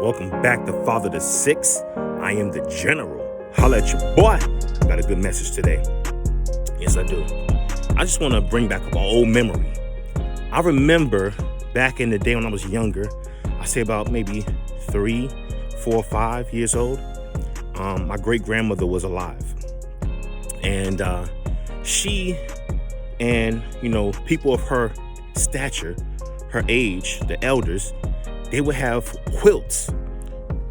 Welcome back to Fatherhood. I am the General. Holla at your boy. Got a good message today. Yes, I do. I just want to bring back up an old memory. I remember back in the day when I was younger, I say about maybe 3, 4, 5 years old. My great-grandmother was alive. And she and, people of her stature, her age, the elders, they would have quilts.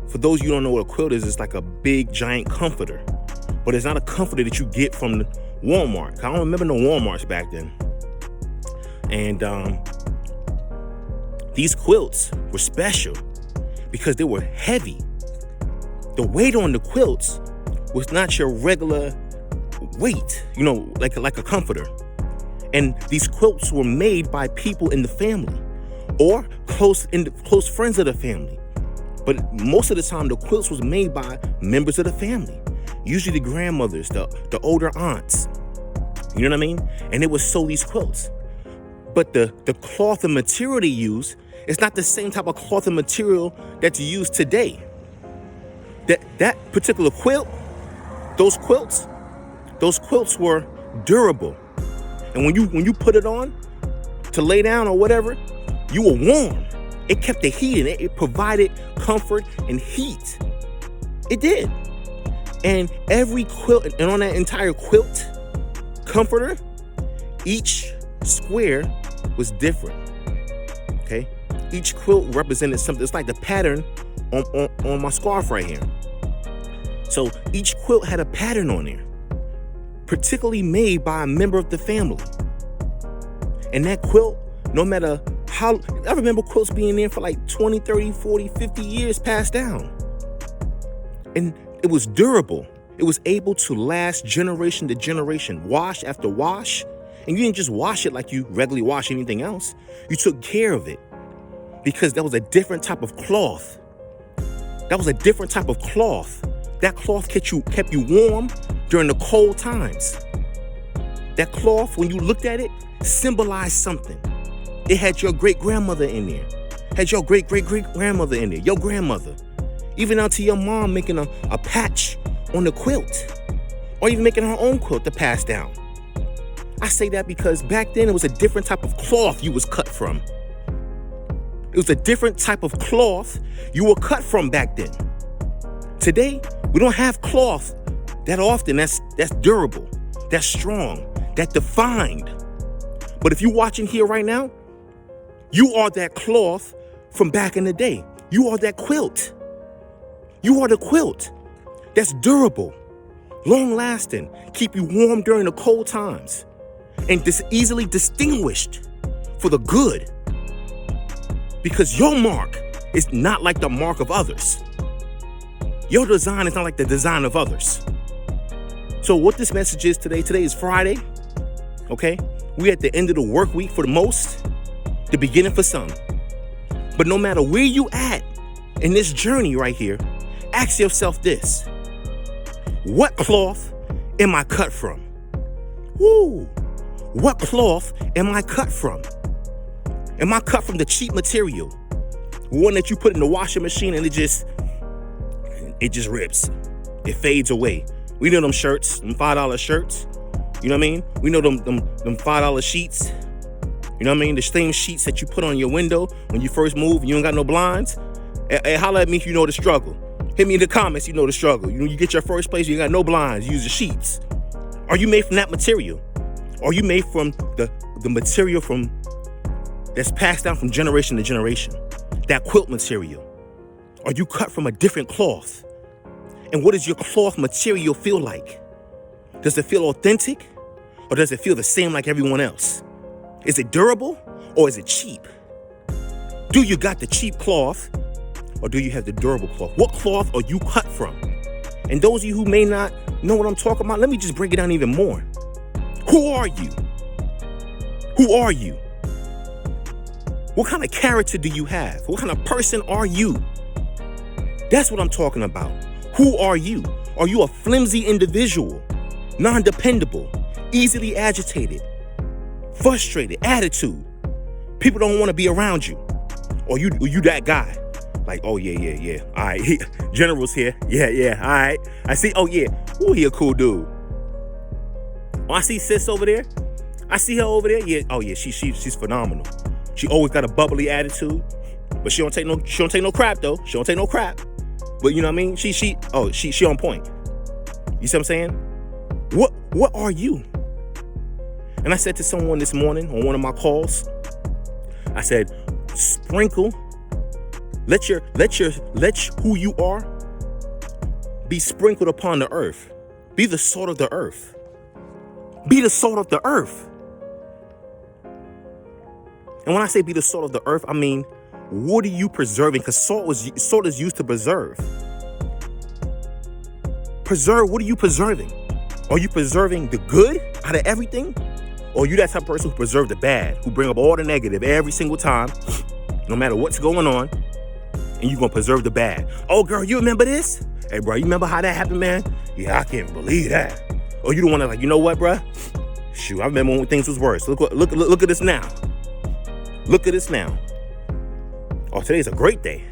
For those of you who don't know what a quilt is, it's like a big, giant comforter. But it's not a comforter that you get from Walmart. I don't remember no Walmarts back then. And these quilts were special because they were heavy. The weight on the quilts was not your regular weight, like a comforter. And these quilts were made by people in the family or close friends of the family. But most of the time, the quilts was made by members of the family, usually the grandmothers, the older aunts. You know what I mean? And they would sew these quilts. But the cloth and material they use is not the same type of cloth and material that's used today. That particular quilt, those quilts were durable. And when you put it on to lay down or whatever, you were warm. It kept the heat in it. It provided comfort and heat. It did. And every quilt, and on that entire quilt comforter, each square was different. Okay? Each quilt represented something. It's like the pattern on my scarf right here. So each quilt had a pattern on there, particularly made by a member of the family. And that quilt, no matter how, I remember quilts being there for like 20, 30, 40, 50 years passed down. And it was durable. It was able to last generation to generation, wash after wash. And you didn't just wash it like you regularly wash anything else. You took care of it because that was a different type of cloth. That was a different type of cloth. That cloth kept you warm during the cold times. That cloth, when you looked at it, symbolized something. It had your great-grandmother in there. Had your great-great-great-grandmother in there. Your grandmother. Even out to your mom making a patch on the quilt. Or even making her own quilt to pass down. I say that because back then it was a different type of cloth you was cut from. It was a different type of cloth you were cut from back then. Today, we don't have cloth that often that's durable, that's strong, that defined. But if you're watching here right now, you are that cloth from back in the day. You are that quilt. You are the quilt that's durable, long-lasting, keep you warm during the cold times, and easily distinguished for the good. Because your mark is not like the mark of others. Your design is not like the design of others. So what this message is today is Friday, okay? We're at the end of the work week for the most, the beginning for some. But no matter where you at in this journey right here, ask yourself this. What cloth am I cut from? Woo! What cloth am I cut from? Am I cut from the cheap material? One that you put in the washing machine and it just rips. It fades away. We know them shirts, them $5 shirts. You know what I mean? We know them $5 sheets. You know what I mean? The same sheets that you put on your window when you first move and you ain't got no blinds. Hey, holla at me if you know the struggle. Hit me in the comments, you know the struggle. You get your first place, you got no blinds, you use the sheets. Are you made from that material? Are you made from the material that's passed down from generation to generation? That quilt material? Are you cut from a different cloth? And what does your cloth material feel like? Does it feel authentic? Or does it feel the same like everyone else? Is it durable or is it cheap? Do you got the cheap cloth or do you have the durable cloth? What cloth are you cut from? And those of you who may not know what I'm talking about, let me just break it down even more. Who are you? Who are you? What kind of character do you have? What kind of person are you? That's what I'm talking about. Who are you? Are you a flimsy individual, non-dependable, easily agitated, frustrated, attitude? People don't want to be around you. Or you that guy. Like, oh, yeah. All right, General's here. Yeah, all right. I see, oh, yeah. Ooh, he a cool dude. Oh, I see sis over there. I see her over there. Yeah, oh, yeah, she's phenomenal. She always got a bubbly attitude, but she don't take no crap, though. She don't take no crap. But you know what I mean? She on point. You see what I'm saying? What are you? And I said to someone this morning on one of my calls, I said, sprinkle, let who you are be sprinkled upon the earth. Be the salt of the earth. Be the salt of the earth. And when I say be the salt of the earth, I mean, what are you preserving? Because salt is used to preserve. Preserve, what are you preserving? Are you preserving the good out of everything? Or are you that type of person who preserve the bad, who bring up all the negative every single time, no matter what's going on, and you're going to preserve the bad? Oh, girl, you remember this? Hey, bro, you remember how that happened, man? Yeah, I can't believe that. Or you don't want to, like, you know what, bro? Shoot, I remember when things was worse. Look at this now. Look at this now. Oh, today's a great day.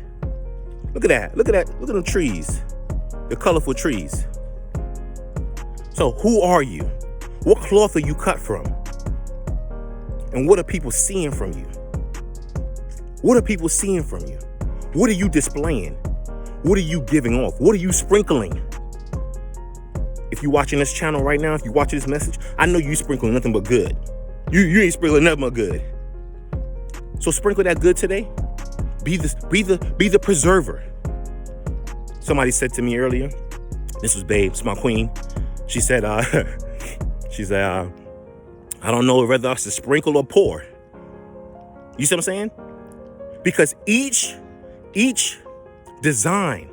Look at that. Look at the trees. The colorful trees. So who are you? What cloth are you cut from? And what are people seeing from you? What are people seeing from you? What are you displaying? What are you giving off? What are you sprinkling? If you're watching this channel right now, if you're watching this message, I know you sprinkling nothing but good. You ain't sprinkling nothing but good. So sprinkle that good today. Be the preserver. Somebody said to me earlier, this was Babe, it's my queen. She said, I don't know whether I should sprinkle or pour. You see what I'm saying? Because each design,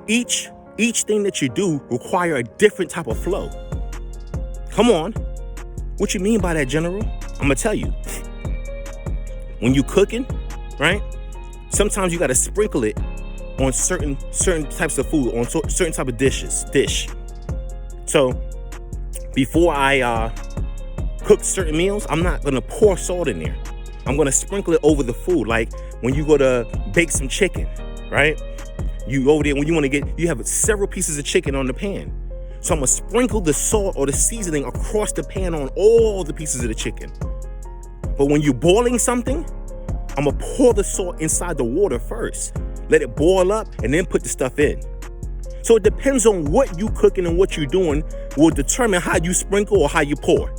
each thing that you do require a different type of flow. Come on. What you mean by that, General? I'm gonna tell you. When you cooking, right? Sometimes you gotta sprinkle it on certain types of food, on certain type of dish. So before I cook certain meals, I'm not gonna pour salt in there. I'm gonna sprinkle it over the food. Like when you go to bake some chicken, right? You over there, when you have several pieces of chicken on the pan. So I'm gonna sprinkle the salt or the seasoning across the pan on all the pieces of the chicken. But when you're boiling something, I'm gonna pour the salt inside the water first. Let it boil up and then put the stuff in. So it depends on what you cooking and what you're doing will determine how you sprinkle or how you pour.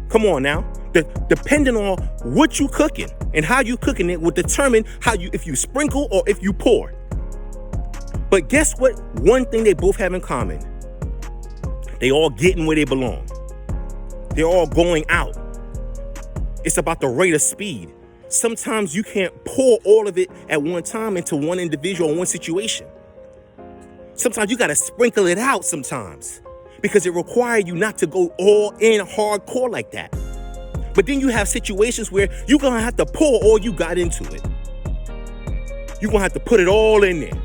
Come on now. Depending on what you cooking and how you cooking it will determine if you sprinkle or if you pour. But guess what? One thing they both have in common. They all getting where they belong. They're all going out. It's about the rate of speed. Sometimes you can't pour all of it at one time into one individual or one situation. Sometimes you got to sprinkle it out sometimes because it requires you not to go all in hardcore like that. But then you have situations where you're going to have to pour all you got into it. You're going to have to put it all in there.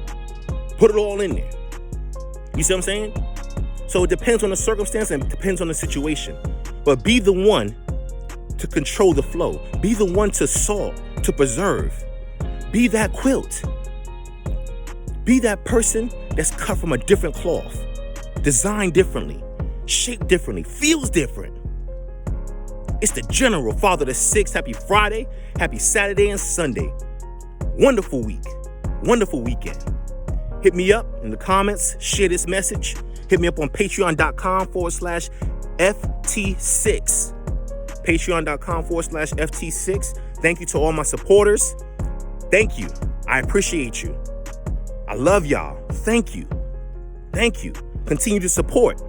Put it all in there. You see what I'm saying? So it depends on the circumstance and it depends on the situation. But be the one to control the flow. Be the one to salt, to preserve. Be that quilt. Be that person that's cut from a different cloth, designed differently, shaped differently, feels different. It's the General, Father the 6th. Happy Friday, happy Saturday and Sunday. Wonderful week, wonderful weekend. Hit me up in the comments, share this message. Hit me up on patreon.com/FT6. Patreon.com/FT6. Thank you to all my supporters. Thank you. I appreciate you. I love y'all. Thank you. Thank you. Continue to support.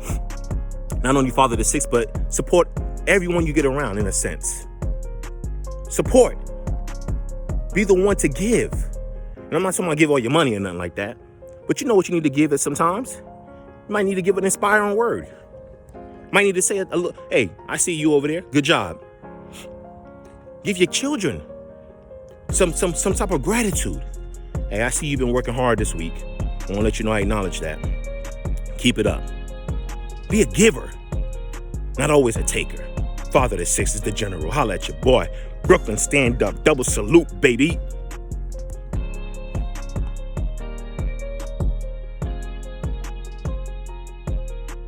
Not only Father the 6th, but support everyone you get around in a sense. Support. Be the one to give. And I'm not talking about give all your money or nothing like that. But you know what you need to give it sometimes? You might need to give an inspiring word. Might need to say, hey, I see you over there. Good job. Give your children some type of gratitude. Hey, I see you've been working hard this week. I want to let you know I acknowledge that. Keep it up. Be a giver, not always a taker. Father the 6th is the General. Holla at your boy. Brooklyn, stand up. Double salute, baby.